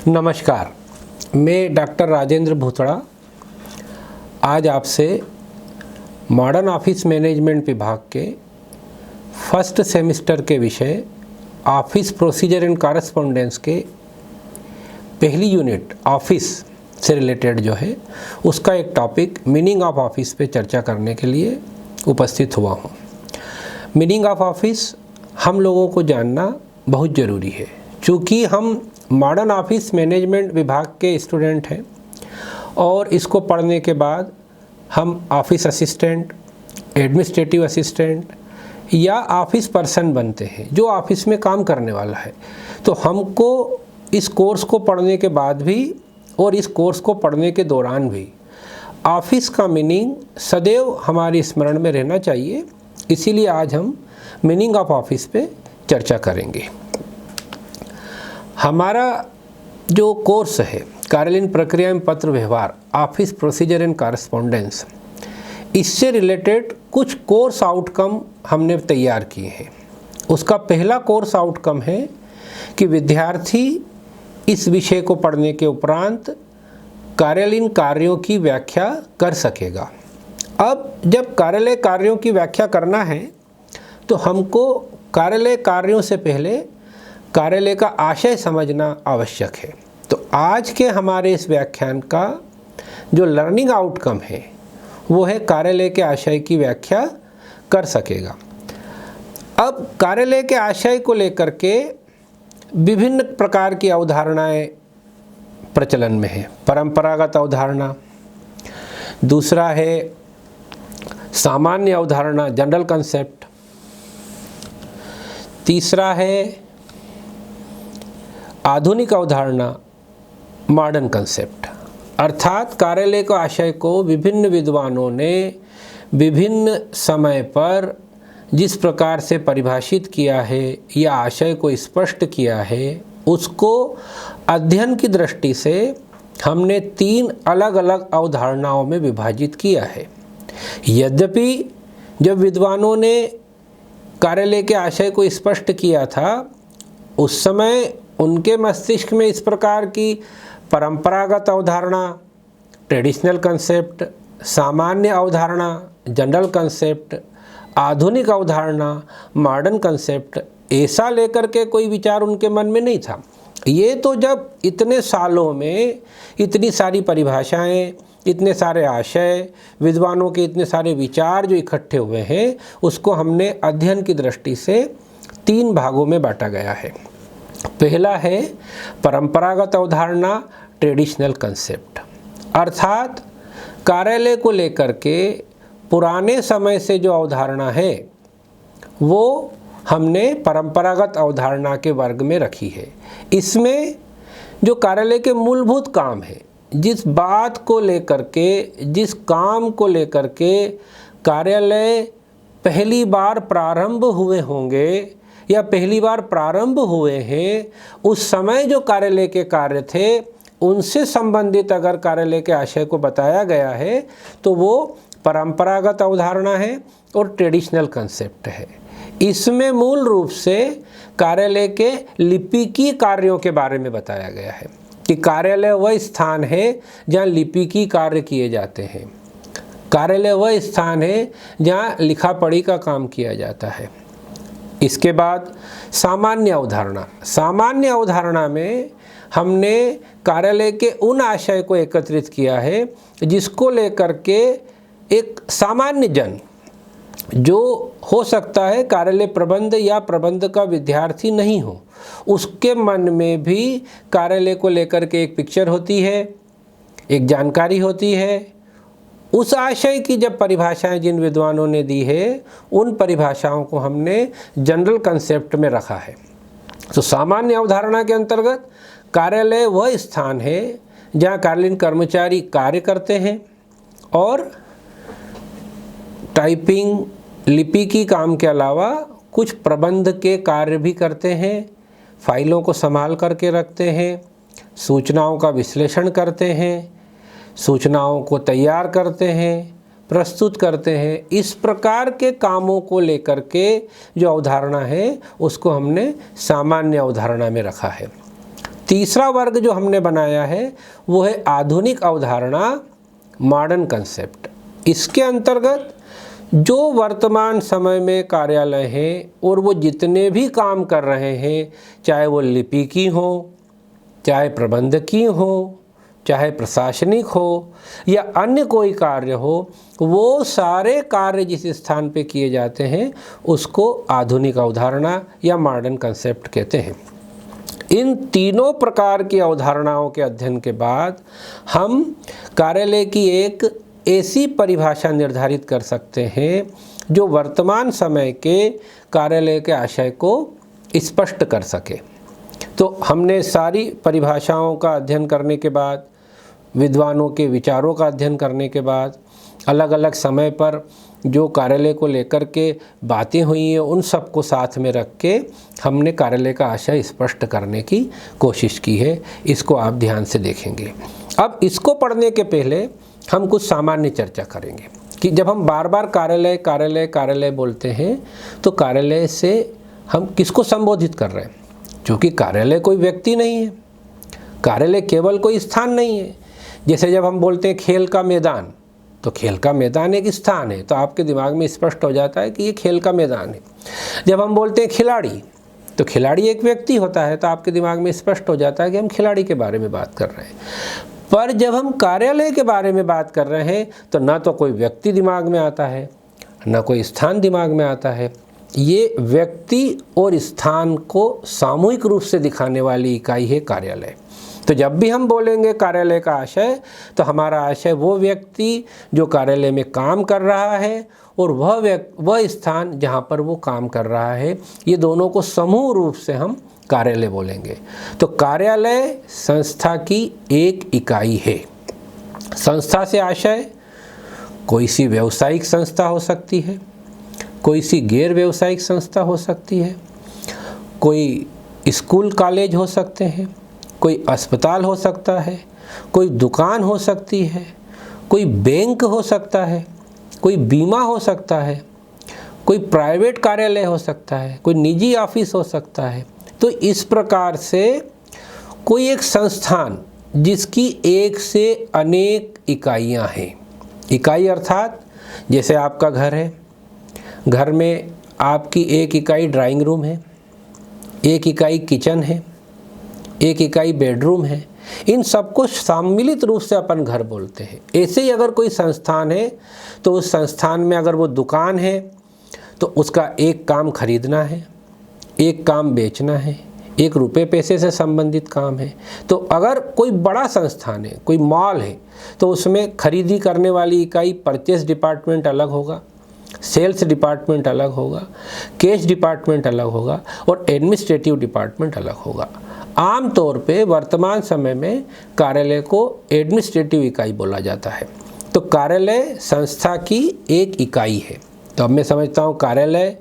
नमस्कार, मैं डॉक्टर राजेंद्र भूतड़ा आज आपसे मॉडर्न ऑफिस मैनेजमेंट विभाग के फर्स्ट सेमेस्टर के विषय ऑफिस प्रोसीजर एंड कॉरेस्पॉन्डेंस के पहली यूनिट ऑफिस से रिलेटेड जो है उसका एक टॉपिक मीनिंग ऑफ ऑफिस पे चर्चा करने के लिए उपस्थित हुआ हूँ। मीनिंग ऑफ ऑफिस हम लोगों को जानना बहुत ज़रूरी है, चूँकि हम मॉडर्न ऑफिस मैनेजमेंट विभाग के स्टूडेंट हैं और इसको पढ़ने के बाद हम ऑफिस असिस्टेंट, एडमिनिस्ट्रेटिव असिस्टेंट या ऑफिस पर्सन बनते हैं जो ऑफिस में काम करने वाला है। तो हमको इस कोर्स को पढ़ने के बाद भी और इस कोर्स को पढ़ने के दौरान भी ऑफिस का मीनिंग सदैव हमारे स्मरण में रहना चाहिए। इसीलिए आज हम मीनिंग ऑफ ऑफिस पे चर्चा करेंगे। हमारा जो कोर्स है कार्यालयीन प्रक्रिया एवं पत्र व्यवहार ऑफिस प्रोसीजर एंड कॉरेस्पॉन्डेंस, इससे रिलेटेड कुछ कोर्स आउटकम हमने तैयार किए हैं। उसका पहला कोर्स आउटकम है कि विद्यार्थी इस विषय को पढ़ने के उपरांत कार्यालयीन कार्यों की व्याख्या कर सकेगा। अब जब कार्यालय कार्यों की व्याख्या करना है तो हमको कार्यालय कार्यों से पहले कार्यालय का आशय समझना आवश्यक है। तो आज के हमारे इस व्याख्यान का जो लर्निंग आउटकम है वो है कार्यालय के आशय की व्याख्या कर सकेगा। अब कार्यालय के आशय को लेकर के विभिन्न प्रकार की अवधारणाएं प्रचलन में है। परंपरागत अवधारणा, दूसरा है सामान्य अवधारणा जनरल कंसेप्ट, तीसरा है आधुनिक अवधारणा मॉडर्न कंसेप्ट। अर्थात कार्यालय के आशय को विभिन्न विद्वानों ने विभिन्न समय पर जिस प्रकार से परिभाषित किया है या आशय को स्पष्ट किया है, उसको अध्ययन की दृष्टि से हमने 3 अलग अलग अवधारणाओं में विभाजित किया है। यद्यपि जब विद्वानों ने कार्यालय के आशय को स्पष्ट किया था उस समय उनके मस्तिष्क में इस प्रकार की परंपरागत अवधारणा ट्रेडिशनल कंसेप्ट, सामान्य अवधारणा जनरल कंसेप्ट, आधुनिक अवधारणा मॉडर्न कंसेप्ट, ऐसा लेकर के कोई विचार उनके मन में नहीं था। ये तो जब इतने सालों में इतनी सारी परिभाषाएं, इतने सारे आशय, विद्वानों के इतने सारे विचार जो इकट्ठे हुए हैं, उसको हमने अध्ययन की दृष्टि से 3 भागों में बांटा गया है। पहला है परंपरागत अवधारणा ट्रेडिशनल कंसेप्ट, अर्थात कार्यालय को लेकर के पुराने समय से जो अवधारणा है वो हमने परंपरागत अवधारणा के वर्ग में रखी है। इसमें जो कार्यालय के मूलभूत काम है, जिस बात को लेकर के, जिस काम को लेकर के कार्यालय पहली बार प्रारंभ हुए होंगे या पहली बार प्रारंभ हुए हैं, उस समय जो कार्यालय के कार्य थे उनसे संबंधित अगर कार्यालय के आशय को बताया गया है तो वो परंपरागत अवधारणा है और ट्रेडिशनल कंसेप्ट है। इसमें मूल रूप से कार्यालय के लिपिकी कार्यों के बारे में बताया गया है कि कार्यालय वह स्थान है जहाँ लिपिकी कार्य किए जाते हैं, कार्यालय वह स्थान है जहाँ लिखा पढ़ी का काम किया जाता है। इसके बाद सामान्य अवधारणा, सामान्य अवधारणा में हमने कार्यालय के उन आशय को एकत्रित किया है जिसको लेकर के एक सामान्य जन, जो हो सकता है कार्यालय प्रबंध या प्रबंध का विद्यार्थी नहीं हो, उसके मन में भी कार्यालय को लेकर के एक पिक्चर होती है, एक जानकारी होती है। उस आशय की जब परिभाषाएं जिन विद्वानों ने दी है उन परिभाषाओं को हमने जनरल कंसेप्ट में रखा है। तो सामान्य अवधारणा के अंतर्गत कार्यालय वह स्थान है जहां कार्यालयीन कर्मचारी कार्य करते हैं और टाइपिंग, लिपिकी काम के अलावा कुछ प्रबंध के कार्य भी करते हैं, फाइलों को संभाल करके रखते हैं, सूचनाओं का विश्लेषण करते हैं, सूचनाओं को तैयार करते हैं, प्रस्तुत करते हैं। इस प्रकार के कामों को लेकर के जो अवधारणा है उसको हमने सामान्य अवधारणा में रखा है। तीसरा वर्ग जो हमने बनाया है वो है आधुनिक अवधारणा, मॉडर्न कंसेप्ट। इसके अंतर्गत जो वर्तमान समय में कार्यालय हैं और वो जितने भी काम कर रहे हैं, चाहे वो लिपिकी हो, चाहे प्रबंधकीय हो, चाहे प्रशासनिक हो या अन्य कोई कार्य हो, वो सारे कार्य जिस स्थान पे किए जाते हैं उसको आधुनिक अवधारणा या मॉडर्न कंसेप्ट कहते हैं। इन तीनों प्रकार की अवधारणाओं के अध्ययन के बाद हम कार्यालय की एक ऐसी परिभाषा निर्धारित कर सकते हैं जो वर्तमान समय के कार्यालय के आशय को स्पष्ट कर सके। तो हमने सारी परिभाषाओं का अध्ययन करने के बाद, विद्वानों के विचारों का अध्ययन करने के बाद, अलग अलग समय पर जो कार्यालय को लेकर के बातें हुई हैं उन सबको साथ में रख के हमने कार्यालय का आशय स्पष्ट करने की कोशिश की है। इसको आप ध्यान से देखेंगे। अब इसको पढ़ने के पहले हम कुछ सामान्य चर्चा करेंगे कि जब हम बार बार कार्यालय कार्यालय कार्यालय बोलते हैं तो कार्यालय से हम किसको संबोधित कर रहे हैं। क्योंकि कार्यालय कोई व्यक्ति नहीं है, कार्यालय केवल कोई स्थान नहीं है। जैसे जब हम बोलते हैं खेल का मैदान, तो खेल का मैदान एक स्थान है, तो आपके दिमाग में स्पष्ट हो जाता है कि ये खेल का मैदान है। जब हम बोलते हैं खिलाड़ी, तो खिलाड़ी एक व्यक्ति होता है, तो आपके दिमाग में स्पष्ट हो जाता है कि हम खिलाड़ी के बारे में बात कर रहे हैं। पर जब हम कार्यालय के बारे में बात कर रहे हैं तो ना तो कोई व्यक्ति दिमाग में आता है, ना कोई स्थान दिमाग में आता है। ये व्यक्ति और स्थान को सामूहिक रूप से दिखाने वाली इकाई है कार्यालय। तो जब भी हम बोलेंगे कार्यालय का आशय, तो हमारा आशय वो व्यक्ति जो कार्यालय में काम कर रहा है और वह स्थान जहाँ पर वो काम कर रहा है, ये दोनों को समूह रूप से हम कार्यालय बोलेंगे। तो कार्यालय संस्था की एक इकाई है। संस्था से आशय कोई सी व्यावसायिक संस्था हो सकती है, कोई सी गैर व्यावसायिक संस्था हो सकती है, कोई स्कूल कॉलेज हो सकते हैं, कोई अस्पताल हो सकता है, कोई दुकान हो सकती है, कोई बैंक हो सकता है, कोई बीमा हो सकता है, कोई प्राइवेट कार्यालय हो सकता है, कोई निजी ऑफिस हो सकता है। तो इस प्रकार से कोई एक संस्थान जिसकी एक से अनेक इकाइयां हैं। इकाई अर्थात जैसे आपका घर है, घर में आपकी एक इकाई ड्राइंग रूम है, एक इकाई किचन है, एक इकाई बेडरूम है। इन सबको सम्मिलित रूप से अपन घर बोलते हैं। ऐसे ही अगर कोई संस्थान है तो उस संस्थान में अगर वो दुकान है तो उसका एक काम खरीदना है, एक काम बेचना है, एक रुपये पैसे से संबंधित काम है। तो अगर कोई बड़ा संस्थान है, कोई मॉल है, तो उसमें खरीदी करने वाली इकाई परचेस डिपार्टमेंट अलग होगा, सेल्स डिपार्टमेंट अलग होगा, कैश डिपार्टमेंट अलग होगा और एडमिनिस्ट्रेटिव डिपार्टमेंट अलग होगा। आम तौर पे वर्तमान समय में कार्यालय को एडमिनिस्ट्रेटिव इकाई बोला जाता है। तो कार्यालय संस्था की एक इकाई है। तो अब मैं समझता हूँ कार्यालय,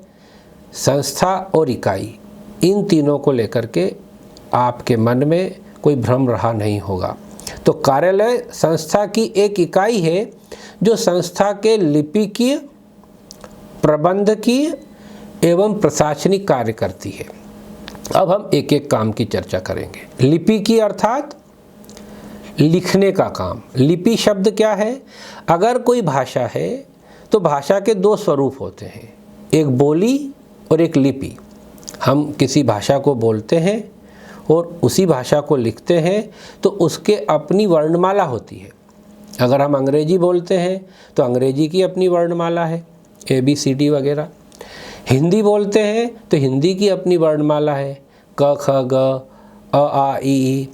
संस्था और इकाई, इन तीनों को लेकर के आपके मन में कोई भ्रम रहा नहीं होगा। तो कार्यालय संस्था की एक इकाई है जो संस्था के लिपिकीय, प्रबंधकीय एवं प्रशासनिक कार्य करती है। अब हम एक एक काम की चर्चा करेंगे। लिपिकीय अर्थात लिखने का काम। लिपि शब्द क्या है? अगर कोई भाषा है तो भाषा के दो स्वरूप होते हैं, एक बोली और एक लिपि। हम किसी भाषा को बोलते हैं और उसी भाषा को लिखते हैं तो उसके अपनी वर्णमाला होती है। अगर हम अंग्रेजी बोलते हैं तो अंग्रेजी की अपनी वर्णमाला है, ABCD वगैरह। हिंदी बोलते हैं तो हिंदी की अपनी वर्णमाला है, क ख ग अ आ इ ई।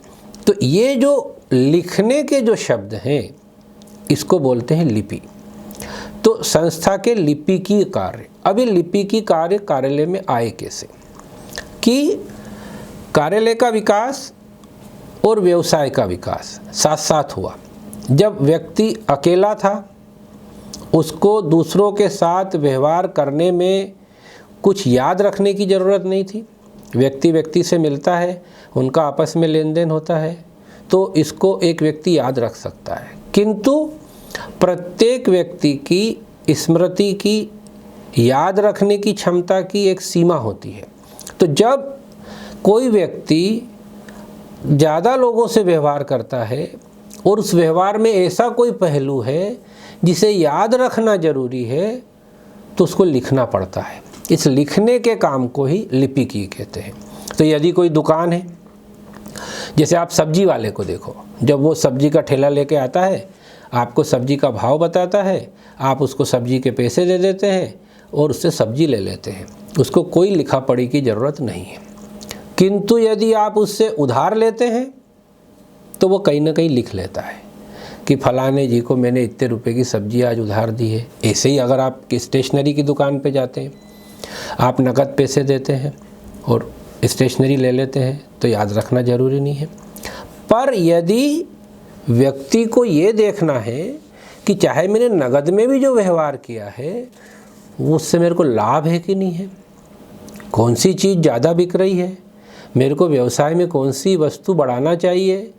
तो ये जो लिखने के जो शब्द हैं इसको बोलते हैं लिपि। तो संस्था के लिपिकीय कार्य। अब ये लिपिकीय कार्य कार्यालय में आए कैसे? कि कार्यालय का विकास और व्यवसाय का विकास साथ साथ हुआ। जब व्यक्ति अकेला था, उसको दूसरों के साथ व्यवहार करने में कुछ याद रखने की ज़रूरत नहीं थी। व्यक्ति व्यक्ति से मिलता है, उनका आपस में लेन देन होता है, तो इसको एक व्यक्ति याद रख सकता है। किंतु प्रत्येक व्यक्ति की स्मृति की, याद रखने की क्षमता की एक सीमा होती है। तो जब कोई व्यक्ति ज़्यादा लोगों से व्यवहार करता है और उस व्यवहार में ऐसा कोई पहलू है जिसे याद रखना ज़रूरी है, तो उसको लिखना पड़ता है। इस लिखने के काम को ही लिपिकी कहते हैं। तो यदि कोई दुकान है, जैसे आप सब्जी वाले को देखो, जब वो सब्जी का ठेला लेके आता है, आपको सब्जी का भाव बताता है, आप उसको सब्जी के पैसे दे देते हैं और उससे सब्जी ले लेते हैं, उसको कोई लिखा पढ़ी की ज़रूरत नहीं है। किंतु यदि आप उससे उधार लेते हैं तो वो कहीं ना कहीं लिख लेता है कि फलाने जी को मैंने इतने रुपए की सब्जी आज उधार दी है। ऐसे ही अगर आप स्टेशनरी की दुकान पे जाते हैं, आप नकद पैसे देते हैं और स्टेशनरी ले लेते हैं, तो याद रखना ज़रूरी नहीं है। पर यदि व्यक्ति को ये देखना है कि चाहे मैंने नगद में भी जो व्यवहार किया है वो उससे मेरे को लाभ है कि नहीं है, कौन सी चीज़ ज़्यादा बिक रही है, मेरे को व्यवसाय में कौन सी वस्तु बढ़ाना चाहिए,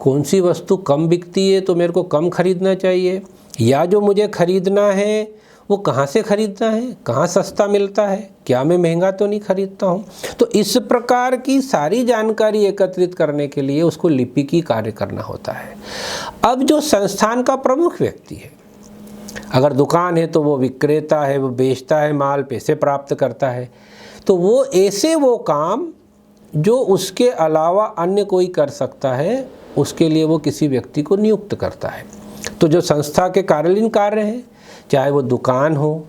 कौन सी वस्तु कम बिकती है तो मेरे को कम खरीदना चाहिए, या जो मुझे खरीदना है वो कहाँ से खरीदना है, कहाँ सस्ता मिलता है, क्या मैं महंगा तो नहीं खरीदता हूँ। तो इस प्रकार की सारी जानकारी एकत्रित करने के लिए उसको लिपिकी कार्य करना होता है। अब जो संस्थान का प्रमुख व्यक्ति है, अगर दुकान है तो वो विक्रेता है, वो बेचता है माल, पैसे प्राप्त करता है, तो वो ऐसे वो काम जो उसके अलावा अन्य कोई कर सकता है, उसके लिए वो किसी व्यक्ति को नियुक्त करता है। तो जो संस्था के कार्यालयीन कार्य हैं, चाहे वो दुकान हो,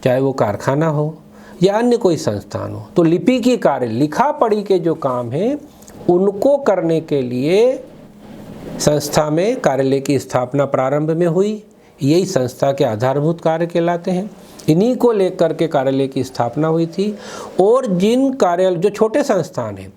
चाहे वो कारखाना हो या अन्य कोई संस्थान हो, तो लिपिकी कार्य, लिखा पढ़ी के जो काम हैं उनको करने के लिए संस्था में कार्यालय की स्थापना प्रारंभ में हुई। यही संस्था के आधारभूत कार्य कहलाते हैं। इन्हीं को लेकर के कार्यालय की स्थापना हुई थी। और जिन कार्यालय, जो छोटे संस्थान हैं,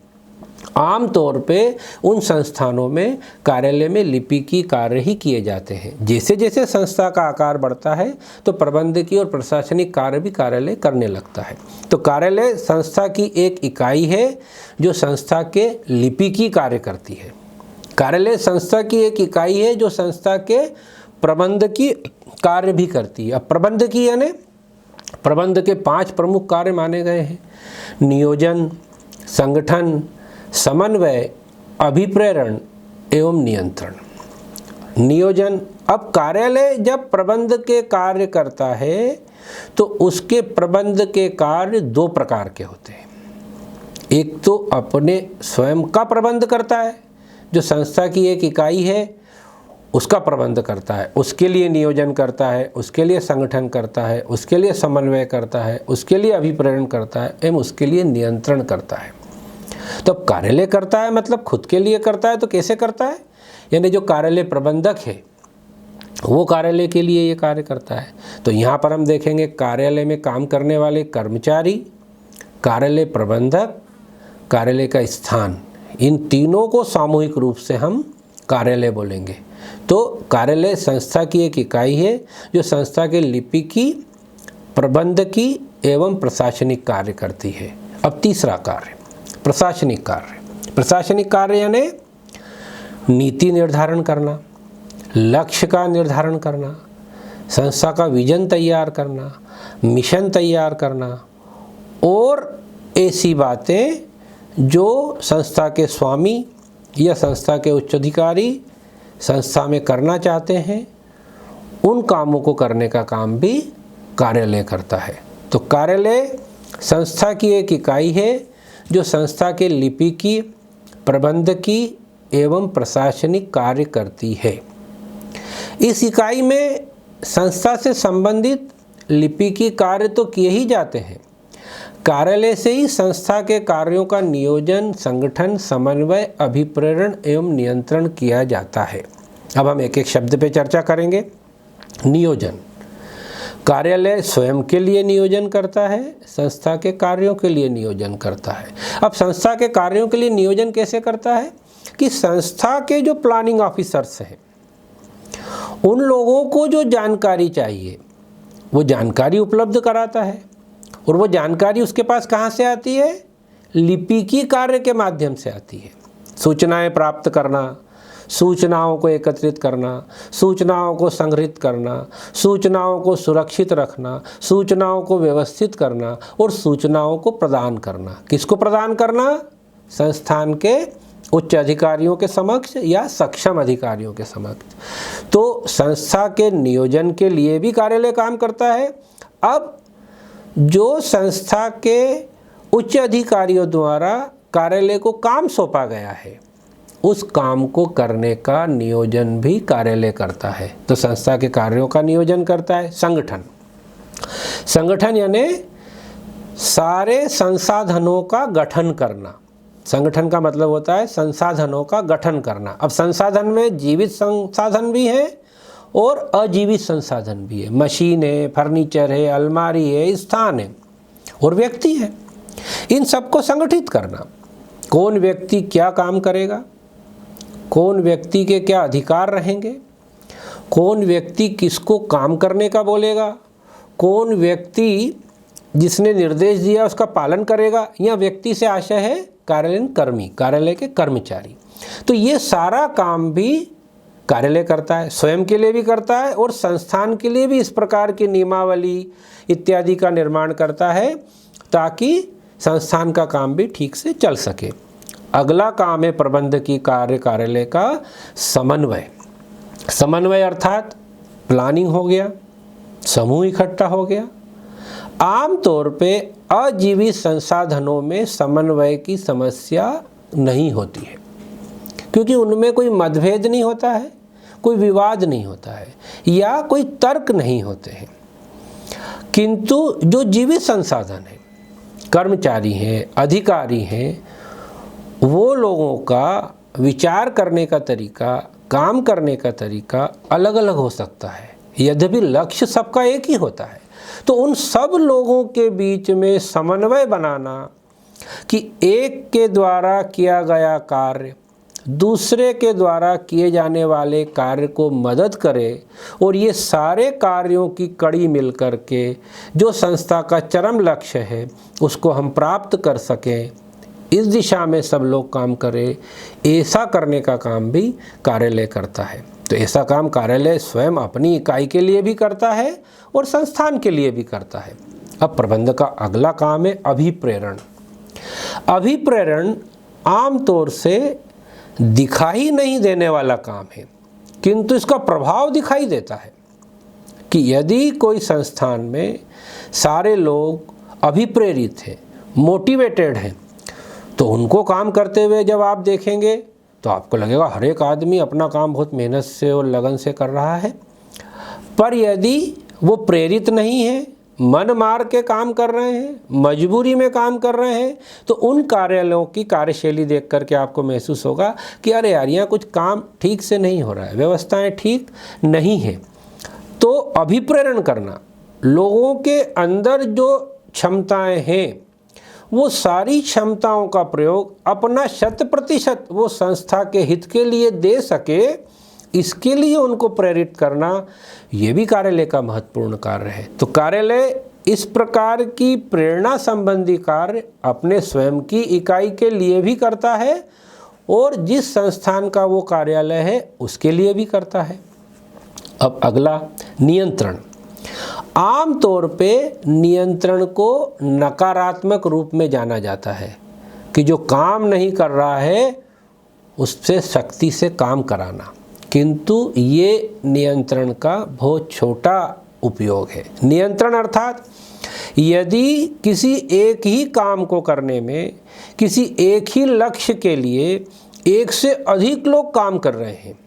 आम तौर पे उन संस्थानों में कार्यालय में लिपिकी कार्य ही किए जाते हैं। जैसे जैसे संस्था का आकार बढ़ता है तो प्रबंधकीय और प्रशासनिक कार्य भी कार्यालय करने लगता है। तो कार्यालय संस्था की एक इकाई है जो संस्था के लिपिकी कार्य करती है। कार्यालय संस्था की एक इकाई है जो संस्था के प्रबंधकीय कार्य भी करती है। अब प्रबंधकीय यानी प्रबंध के 5 प्रमुख कार्य माने गए हैं: नियोजन, संगठन, समन्वय, अभिप्रेरण एवं नियंत्रण। नियोजन, अब कार्यालय जब प्रबंध के कार्य करता है तो उसके प्रबंध के कार्य 2 प्रकार के होते हैं। एक तो अपने स्वयं का प्रबंध करता है, जो संस्था की एक इकाई है उसका प्रबंध करता है, उसके लिए नियोजन करता है, उसके लिए संगठन करता है, उसके लिए समन्वय करता है, उसके लिए अभिप्रेरण करता है एवं उसके लिए नियंत्रण करता है। तो कार्यालय करता है मतलब खुद के लिए करता है। तो कैसे करता है? यानी जो कार्यालय प्रबंधक है वो कार्यालय के लिए ये कार्य करता है। तो यहाँ पर हम देखेंगे कार्यालय में काम करने वाले कर्मचारी, कार्यालय प्रबंधक, कार्यालय का स्थान, इन तीनों को सामूहिक रूप से हम कार्यालय बोलेंगे। तो कार्यालय संस्था की एक इकाई है जो संस्था के लिपिकी, प्रबंधकी एवं प्रशासनिक कार्य करती है। अब तीसरा कार्य प्रशासनिक कार्य। प्रशासनिक कार्य यानी नीति निर्धारण करना, लक्ष्य का निर्धारण करना, संस्था का विजन तैयार करना, मिशन तैयार करना और ऐसी बातें जो संस्था के स्वामी या संस्था के उच्च अधिकारी संस्था में करना चाहते हैं, उन कामों को करने का काम भी कार्यालय करता है। तो कार्यालय संस्था की एक इकाई है जो संस्था के लिपिकी, प्रबंधकी एवं प्रशासनिक कार्य करती है। इस इकाई में संस्था से संबंधित लिपिकी कार्य तो किए ही जाते हैं, कार्यालय से ही संस्था के कार्यों का नियोजन, संगठन, समन्वय, अभिप्रेरण एवं नियंत्रण किया जाता है। अब हम एक एक शब्द पे चर्चा करेंगे। नियोजन, कार्यालय स्वयं के लिए नियोजन करता है, संस्था के कार्यों के लिए नियोजन करता है। अब संस्था के कार्यों के लिए नियोजन कैसे करता है कि संस्था के जो प्लानिंग ऑफिसर्स हैं उन लोगों को जो जानकारी चाहिए वो जानकारी उपलब्ध कराता है। और वो जानकारी उसके पास कहाँ से आती है? लिपिकी कार्य के माध्यम से आती है। सूचनाएं प्राप्त करना, सूचनाओं को एकत्रित करना, सूचनाओं को संग्रहित करना, सूचनाओं को सुरक्षित रखना, सूचनाओं को व्यवस्थित करना और सूचनाओं को प्रदान करना। किसको प्रदान करना? संस्थान के उच्च अधिकारियों के समक्ष या सक्षम अधिकारियों के समक्ष। तो संस्था के नियोजन के लिए भी कार्यालय काम करता है। अब जो संस्था के उच्च अधिकारियों द्वारा कार्यालय को काम सौंपा गया है, उस काम को करने का नियोजन भी कार्यालय करता है। तो संस्था के कार्यों का नियोजन करता है संगठन। संगठन यानी सारे संसाधनों का गठन करना। संगठन का मतलब होता है संसाधनों का गठन करना। अब संसाधन में जीवित संसाधन भी है और अजीवित संसाधन भी है। मशीन है, फर्नीचर है, अलमारी है, स्थान है और व्यक्ति है। इन सबको संगठित करना। कौन व्यक्ति क्या काम करेगा, कौन व्यक्ति के क्या अधिकार रहेंगे, कौन व्यक्ति किसको काम करने का बोलेगा, कौन व्यक्ति जिसने निर्देश दिया उसका पालन करेगा। यह व्यक्ति से आशय है कार्यालयीन कर्मी, कार्यालय के कर्मचारी। तो ये सारा काम भी कार्यालय करता है, स्वयं के लिए भी करता है और संस्थान के लिए भी इस प्रकार की नियमावली इत्यादि का निर्माण करता है ताकि संस्थान का काम भी ठीक से चल सके। अगला काम है प्रबंधकीय कार्य कार्यालय का समन्वय। समन्वय अर्थात प्लानिंग हो गया, समूह इकट्ठा हो गया। आमतौर पे अजीवित संसाधनों में समन्वय की समस्या नहीं होती है क्योंकि उनमें कोई मतभेद नहीं होता है, कोई विवाद नहीं होता है या कोई तर्क नहीं होते हैं। किंतु जो जीवित संसाधन है, कर्मचारी हैं, अधिकारी हैं, वो लोगों का विचार करने का तरीका, काम करने का तरीका अलग अलग हो सकता है, यद्यपि लक्ष्य सबका एक ही होता है। तो उन सब लोगों के बीच में समन्वय बनाना कि एक के द्वारा किया गया कार्य दूसरे के द्वारा किए जाने वाले कार्य को मदद करे और ये सारे कार्यों की कड़ी मिलकर के जो संस्था का चरम लक्ष्य है उसको हम प्राप्त कर सकें, इस दिशा में सब लोग काम करें, ऐसा करने का काम भी कार्यालय करता है। तो ऐसा काम कार्यालय स्वयं अपनी इकाई के लिए भी करता है और संस्थान के लिए भी करता है। अब प्रबंधक का अगला काम है अभिप्रेरण। अभिप्रेरण आमतौर से दिखाई नहीं देने वाला काम है किंतु इसका प्रभाव दिखाई देता है कि यदि कोई संस्थान में सारे लोग अभिप्रेरित हैं, मोटिवेटेड हैं, तो उनको काम करते हुए जब आप देखेंगे तो आपको लगेगा हर एक आदमी अपना काम बहुत मेहनत से और लगन से कर रहा है। पर यदि वो प्रेरित नहीं है, मन मार के काम कर रहे हैं, मजबूरी में काम कर रहे हैं, तो उन कार्यालयों की कार्यशैली देख करके आपको महसूस होगा कि अरे यार यहाँ कुछ काम ठीक से नहीं हो रहा है, व्यवस्थाएं ठीक नहीं है। तो अभिप्रेरण करना, लोगों के अंदर जो क्षमताएं हैं वो सारी क्षमताओं का प्रयोग अपना 100% वो संस्था के हित के लिए दे सके, इसके लिए उनको प्रेरित करना, ये भी कार्यालय का महत्वपूर्ण कार्य है। तो कार्यालय इस प्रकार की प्रेरणा संबंधी कार्य अपने स्वयं की इकाई के लिए भी करता है और जिस संस्थान का वो कार्यालय है उसके लिए भी करता है। अब अगला नियंत्रण। आम तौर पे नियंत्रण को नकारात्मक रूप में जाना जाता है कि जो काम नहीं कर रहा है उससे सख्ती से काम कराना, किंतु ये नियंत्रण का बहुत छोटा उपयोग है। नियंत्रण अर्थात यदि किसी एक ही काम को करने में, किसी एक ही लक्ष्य के लिए एक से अधिक लोग काम कर रहे हैं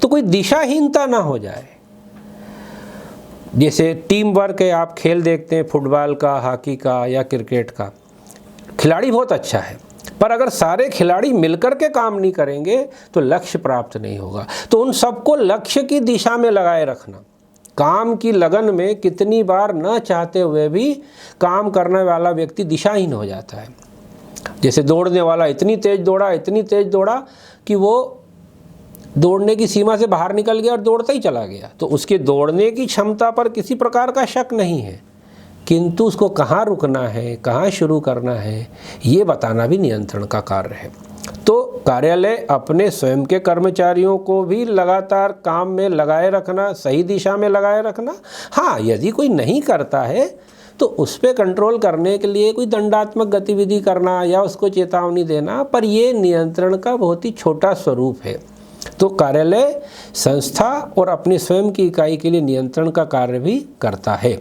तो कोई दिशाहीनता ना हो जाए। जैसे टीम वर्क है, आप खेल देखते हैं फुटबॉल का, हॉकी का या क्रिकेट का, खिलाड़ी बहुत अच्छा है पर अगर सारे खिलाड़ी मिलकर के काम नहीं करेंगे तो लक्ष्य प्राप्त नहीं होगा। तो उन सबको लक्ष्य की दिशा में लगाए रखना, काम की लगन में कितनी बार न चाहते हुए भी काम करने वाला व्यक्ति दिशाहीन हो जाता है। जैसे दौड़ने वाला इतनी तेज दौड़ा कि वो दौड़ने की सीमा से बाहर निकल गया और दौड़ता ही चला गया, तो उसके दौड़ने की क्षमता पर किसी प्रकार का शक नहीं है, किंतु उसको कहाँ रुकना है, कहाँ शुरू करना है, ये बताना भी नियंत्रण का कार्य है। तो कार्यालय अपने स्वयं के कर्मचारियों को भी लगातार काम में लगाए रखना, सही दिशा में लगाए रखना। हाँ, यदि कोई नहीं करता है तो उस पर कंट्रोल करने के लिए कोई दंडात्मक गतिविधि करना या उसको चेतावनी देना, पर ये नियंत्रण का बहुत ही छोटा स्वरूप है। तो कार्यालय संस्था और अपनी स्वयं की इकाई के लिए नियंत्रण का कार्य भी करता है।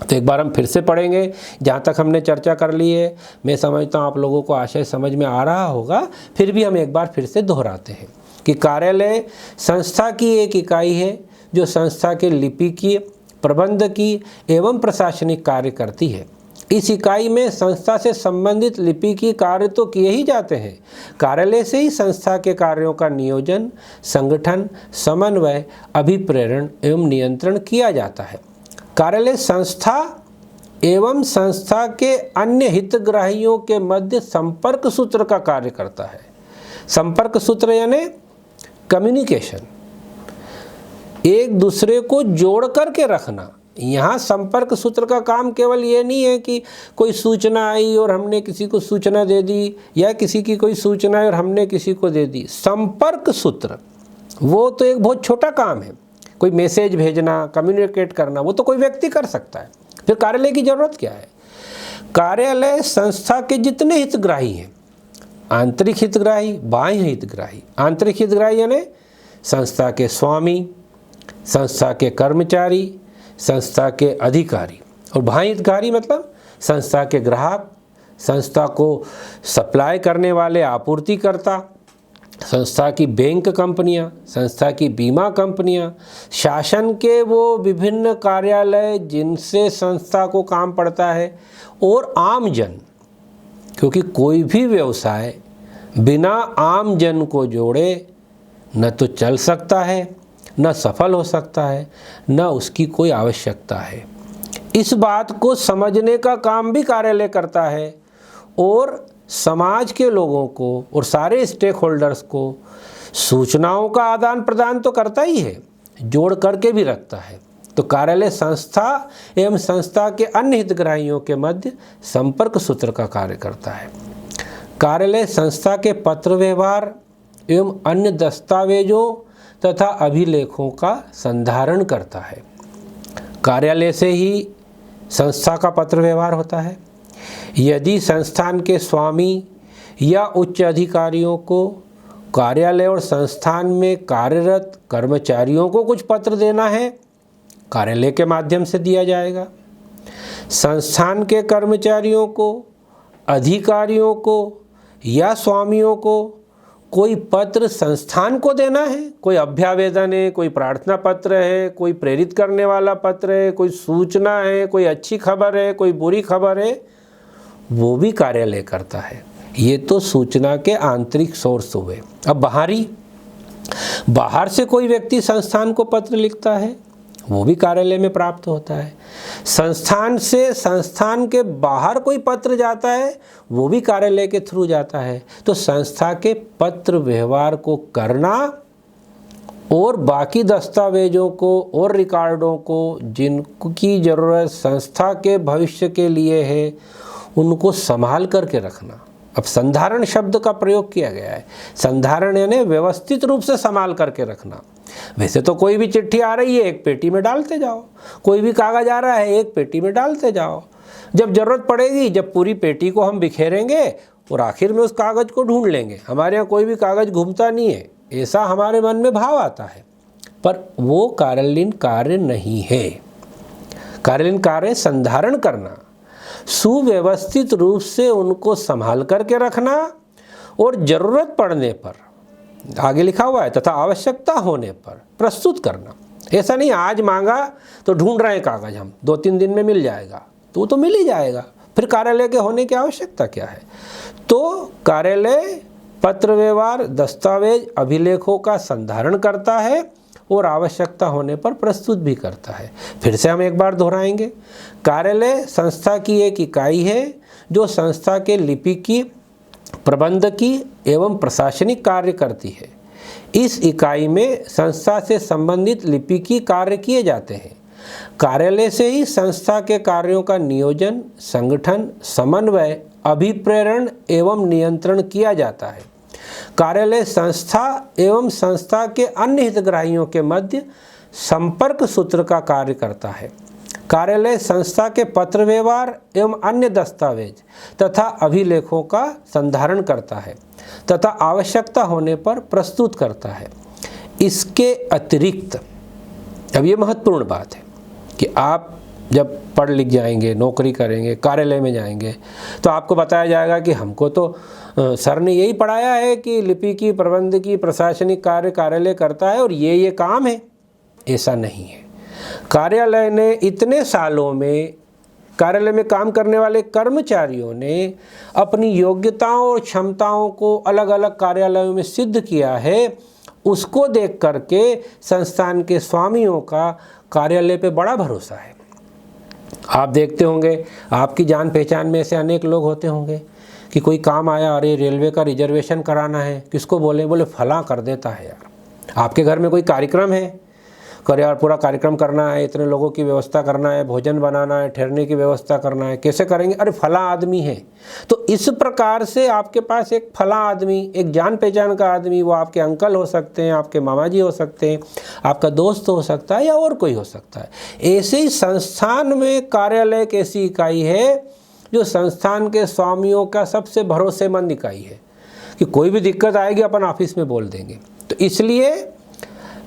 तो एक बार हम फिर से पढ़ेंगे, जहाँ तक हमने चर्चा कर ली है मैं समझता हूँ आप लोगों को आशय समझ में आ रहा होगा, फिर भी हम एक बार फिर से दोहराते हैं कि कार्यालय संस्था की एक इकाई है जो संस्था के लिपिकीय, प्रबंधकीय एवं प्रशासनिक कार्य करती है। इस इकाई में संस्था से संबंधित लिपिकीय कार्य तो किए ही जाते हैं, कार्यालय से ही संस्था के कार्यों का नियोजन, संगठन, समन्वय, अभिप्रेरण एवं नियंत्रण किया जाता है। कार्यालय संस्था एवं संस्था के अन्य हितग्राहियों के मध्य संपर्क सूत्र का कार्य करता है। संपर्क सूत्र यानी कम्युनिकेशन, एक दूसरे को जोड़ करके रखना। यहाँ संपर्क सूत्र का काम केवल ये नहीं है कि कोई सूचना आई और हमने किसी को सूचना दे दी, या किसी की कोई सूचना आई और हमने किसी को दे दी। संपर्क सूत्र वो तो एक बहुत छोटा काम है, कोई मैसेज भेजना, कम्युनिकेट करना, वो तो कोई व्यक्ति कर सकता है। फिर कार्यालय की ज़रूरत क्या है? कार्यालय संस्था के जितने हितग्राही हैं, आंतरिक हितग्राही, बाह्य हितग्राही। आंतरिक हितग्राही यानी संस्था के स्वामी, संस्था के कर्मचारी, संस्था के अधिकारी, और बाह्य हितग्राही मतलब संस्था के ग्राहक, संस्था को सप्लाई करने वाले आपूर्तिकर्ता, संस्था की बैंक कंपनियां, संस्था की बीमा कंपनियां, शासन के वो विभिन्न कार्यालय जिनसे संस्था को काम पड़ता है, और आम जन, क्योंकि कोई भी व्यवसाय बिना आम जन को जोड़े न तो चल सकता है, न सफल हो सकता है, न उसकी कोई आवश्यकता है। इस बात को समझने का काम भी कार्यालय करता है, और समाज के लोगों को और सारे स्टेक होल्डर्स को सूचनाओं का आदान प्रदान तो करता ही है, जोड़ करके भी रखता है। तो कार्यालय संस्था एवं संस्था के अन्य हितग्राहियों के मध्य संपर्क सूत्र का कार्य करता है। कार्यालय संस्था के पत्र व्यवहार एवं अन्य दस्तावेजों तथा अभिलेखों का संधारण करता है। कार्यालय से ही संस्था का पत्र व्यवहार होता है। यदि संस्थान के स्वामी या उच्च अधिकारियों को कार्यालय और संस्थान में कार्यरत कर्मचारियों को कुछ पत्र देना है, कार्यालय के माध्यम से दिया जाएगा। संस्थान के कर्मचारियों को, अधिकारियों को या स्वामियों को कोई पत्र संस्थान को देना है, कोई अभ्यावेदन है, कोई प्रार्थना पत्र है, कोई प्रेरित करने वाला पत्र है, कोई सूचना है, कोई अच्छी खबर है, कोई बुरी खबर है, वो भी कार्यालय करता है। ये तो सूचना के आंतरिक सोर्स हुए। अब बाहर से कोई व्यक्ति संस्थान को पत्र लिखता है, वो भी कार्यालय में प्राप्त होता है। संस्थान से संस्थान के बाहर कोई पत्र जाता है, वो भी कार्यालय के थ्रू जाता है। तो संस्था के पत्र व्यवहार को करना और बाकी दस्तावेजों को और रिकॉर्डों को जिनकी ज़रूरत संस्था के भविष्य के लिए है, उनको संभाल करके रखना। अब संधारण शब्द का प्रयोग किया गया है। संधारण यानी व्यवस्थित रूप से संभाल करके रखना। वैसे तो कोई भी चिट्ठी आ रही है, एक पेटी में डालते जाओ, कोई भी कागज़ आ रहा है, एक पेटी में डालते जाओ। जब ज़रूरत पड़ेगी, जब पूरी पेटी को हम बिखेरेंगे और आखिर में उस कागज़ को ढूंढ लेंगे। हमारे यहाँ कोई भी कागज़ घूमता नहीं है, ऐसा हमारे मन में भाव आता है, पर वो कार्यालयीन कार्य नहीं है। कार्यालयीन कार्य संधारण करना, सुव्यवस्थित रूप से उनको संभाल करके रखना, और ज़रूरत पड़ने पर, आगे लिखा हुआ है, तथा आवश्यकता होने पर प्रस्तुत करना। ऐसा नहीं आज मांगा तो ढूंढ रहे हैं कागज़ हम, 2-3 दिन में मिल जाएगा, तो वो तो मिल ही जाएगा, फिर कार्यालय के होने की आवश्यकता क्या है। तो कार्यालय पत्र व्यवहार, दस्तावेज, अभिलेखों का संधारण करता है और आवश्यकता होने पर प्रस्तुत भी करता है। फिर से हम एक बार दोहराएंगे, कार्यालय संस्था की एक इकाई है जो संस्था के लिपिकीय, प्रबंधकीय एवं प्रशासनिक कार्य करती है। इस इकाई में संस्था से संबंधित लिपिकीय कार्य किए जाते हैं। कार्यालय से ही संस्था के कार्यों का नियोजन, संगठन, समन्वय, अभिप्रेरण एवं नियंत्रण किया जाता है। कार्यालय संस्था एवं संस्था के अन्य हितग्राहियों के मध्य संपर्क सूत्र का कार्य करता है। कार्यालय संस्था के पत्र व्यवहार एवं अन्य दस्तावेज तथा अभिलेखों का संधारण करता है तथा आवश्यकता होने पर प्रस्तुत करता है। इसके अतिरिक्त, अब ये महत्वपूर्ण बात है कि आप जब पढ़ लिख जाएंगे, नौकरी करेंगे, कार्यालय में जाएंगे, तो आपको बताया जाएगा कि हमको तो सर ने यही पढ़ाया है कि लिपि की, प्रबंध की, प्रशासनिक कार्य कार्यालय करता है और ये काम है। ऐसा नहीं है। कार्यालय ने इतने सालों में, कार्यालय में काम करने वाले कर्मचारियों ने अपनी योग्यताओं और क्षमताओं को अलग अलग कार्यालयों में सिद्ध किया है। उसको देख करके संस्थान के स्वामियों का कार्यालय पे बड़ा भरोसा है। आप देखते होंगे, आपकी जान पहचान में ऐसे अनेक लोग होते होंगे कि कोई काम आया, अरे रेलवे का रिजर्वेशन कराना है, किसको बोले? बोले फलां कर देता है यार। आपके घर में कोई कार्यक्रम है, करे यार पूरा कार्यक्रम करना है, इतने लोगों की व्यवस्था करना है, भोजन बनाना है, ठहरने की व्यवस्था करना है, कैसे करेंगे? अरे फलां आदमी है। तो इस प्रकार से आपके पास एक फलां आदमी, एक जान पहचान का आदमी, वो आपके अंकल हो सकते हैं, आपके मामा जी हो सकते हैं, आपका दोस्त हो सकता है या और कोई हो सकता है। ऐसे ही संस्थान में कार्यालय एक ऐसी इकाई है जो संस्थान के स्वामियों का सबसे भरोसेमंद इकाई है कि कोई भी दिक्कत आएगी अपन ऑफिस में बोल देंगे। तो इसलिए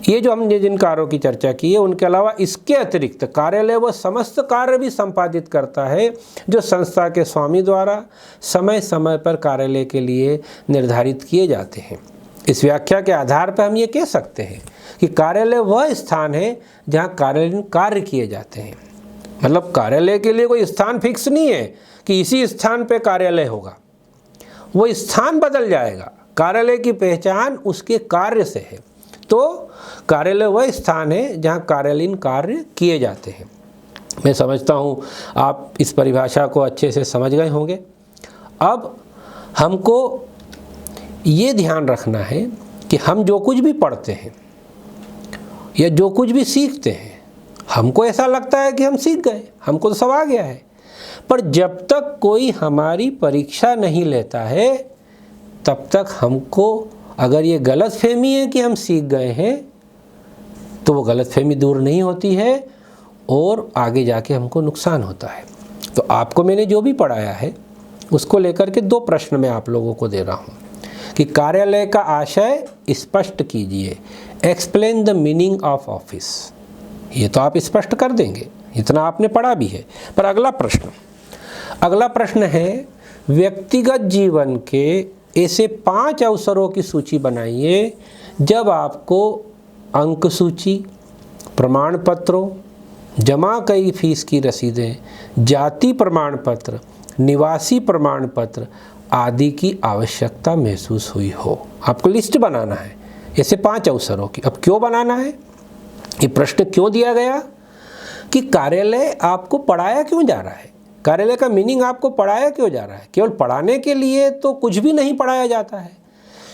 ये जो हमने जिन कार्यों की चर्चा की है, उनके अलावा इसके अतिरिक्त कार्यालय वह समस्त कार्य भी संपादित करता है जो संस्था के स्वामी द्वारा समय समय पर कार्यालय के लिए निर्धारित किए जाते हैं। इस व्याख्या के आधार पर हम ये कह सकते हैं कि कार्यालय वह स्थान है जहाँ कार्यालयीन कार्य किए जाते हैं। मतलब कार्यालय के लिए कोई स्थान फिक्स नहीं है कि इसी स्थान पे कार्यालय होगा, वो स्थान बदल जाएगा। कार्यालय की पहचान उसके कार्य से है। तो कार्यालय वह स्थान है जहाँ कार्यालयीन कार्य किए जाते हैं। मैं समझता हूँ आप इस परिभाषा को अच्छे से समझ गए होंगे। अब हमको ये ध्यान रखना है कि हम जो कुछ भी पढ़ते हैं या जो कुछ भी सीखते हैं, हमको ऐसा लगता है कि हम सीख गए, हमको तो सब आ गया है, पर जब तक कोई हमारी परीक्षा नहीं लेता है तब तक हमको, अगर ये गलतफहमी है कि हम सीख गए हैं, तो वो गलतफहमी दूर नहीं होती है और आगे जाके हमको नुकसान होता है। तो आपको मैंने जो भी पढ़ाया है उसको लेकर के 2 प्रश्न मैं आप लोगों को दे रहा हूँ कि कार्यालय का आशय स्पष्ट कीजिए। Explain the meaning of office. ये तो आप स्पष्ट कर देंगे, इतना आपने पढ़ा भी है। पर अगला प्रश्न है, व्यक्तिगत जीवन के ऐसे 5 अवसरों की सूची बनाइए जब आपको अंक सूची, प्रमाण पत्रों, जमा कई फीस की रसीदें, जाति प्रमाण पत्र, निवासी प्रमाण पत्र आदि की आवश्यकता महसूस हुई हो। आपको लिस्ट बनाना है ऐसे 5 अवसरों की। अब क्यों बनाना है, ये प्रश्न क्यों दिया गया कि कार्यालय आपको पढ़ाया क्यों जा रहा है, कार्यालय का मीनिंग आपको पढ़ाया क्यों जा रहा है। केवल पढ़ाने के लिए तो कुछ भी नहीं पढ़ाया जाता है।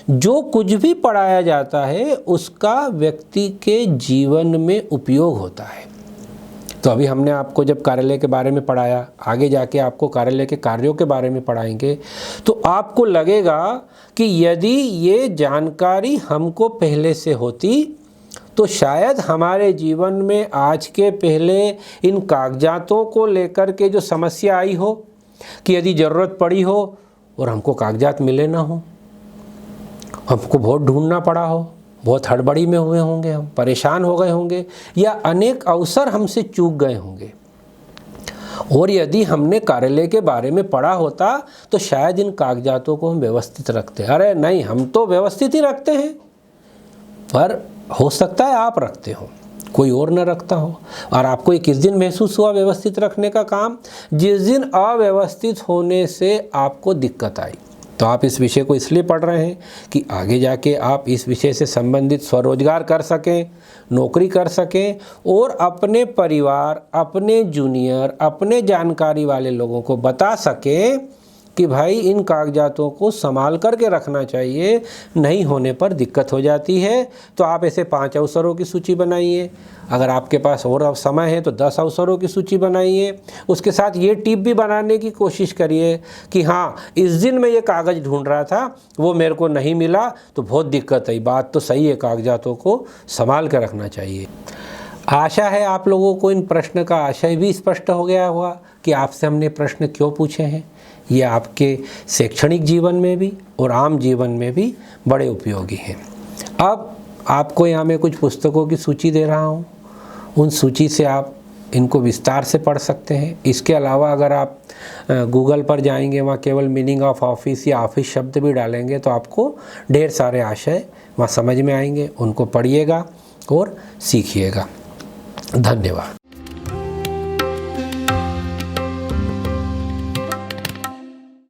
जो कुछ भी पढ़ाया जाता है उसका व्यक्ति के जीवन में उपयोग होता है। तो अभी हमने आपको जब कार्यालय के बारे में पढ़ाया, आगे जाके आपको कार्यालय के कार्यों के बारे में पढ़ाएंगे, तो आपको लगेगा कि यदि ये जानकारी हमको पहले से होती तो शायद हमारे जीवन में आज के पहले इन कागजातों को लेकर के जो समस्या आई हो कि यदि ज़रूरत पड़ी हो और हमको कागजात मिले ना हो, हमको बहुत ढूंढना पड़ा हो, बहुत हड़बड़ी में हुए होंगे, हम परेशान हो गए होंगे या अनेक अवसर हमसे चूक गए होंगे। और यदि हमने कार्यालय के बारे में पढ़ा होता तो शायद इन कागजातों को हम व्यवस्थित रखते। अरे नहीं, हम तो व्यवस्थित ही रखते हैं, पर हो सकता है आप रखते हो, कोई और न रखता हो। और आपको ये किस दिन महसूस हुआ व्यवस्थित रखने का काम? जिस दिन अव्यवस्थित होने से आपको दिक्कत आई। तो आप इस विषय को इसलिए पढ़ रहे हैं कि आगे जाके आप इस विषय से संबंधित स्वरोजगार कर सकें, नौकरी कर सकें और अपने परिवार, अपने जूनियर, अपने जानकारी वाले लोगों को बता सकें कि भाई इन कागजातों को संभाल करके रखना चाहिए, नहीं होने पर दिक्कत हो जाती है। तो आप ऐसे 5 अवसरों की सूची बनाइए। अगर आपके पास और समय है तो 10 अवसरों की सूची बनाइए। उसके साथ ये टिप भी बनाने की कोशिश करिए कि हाँ, इस दिन मैं ये कागज़ ढूंढ रहा था, वो मेरे को नहीं मिला तो बहुत दिक्कत आई। बात तो सही है, कागजातों को संभाल कर रखना चाहिए। आशा है आप लोगों को इन प्रश्न का आशय भी स्पष्ट हो गया होगा कि आपसे हमने प्रश्न क्यों पूछे हैं। ये आपके शैक्षणिक जीवन में भी और आम जीवन में भी बड़े उपयोगी हैं। अब आपको यहाँ मैं कुछ पुस्तकों की सूची दे रहा हूँ, उन सूची से आप इनको विस्तार से पढ़ सकते हैं। इसके अलावा अगर आप गूगल पर जाएंगे, वहाँ केवल मीनिंग ऑफ ऑफिस या ऑफिस शब्द भी डालेंगे तो आपको ढेर सारे आशय वहाँ समझ में आएंगे। उनको पढ़िएगा और सीखिएगा। धन्यवाद।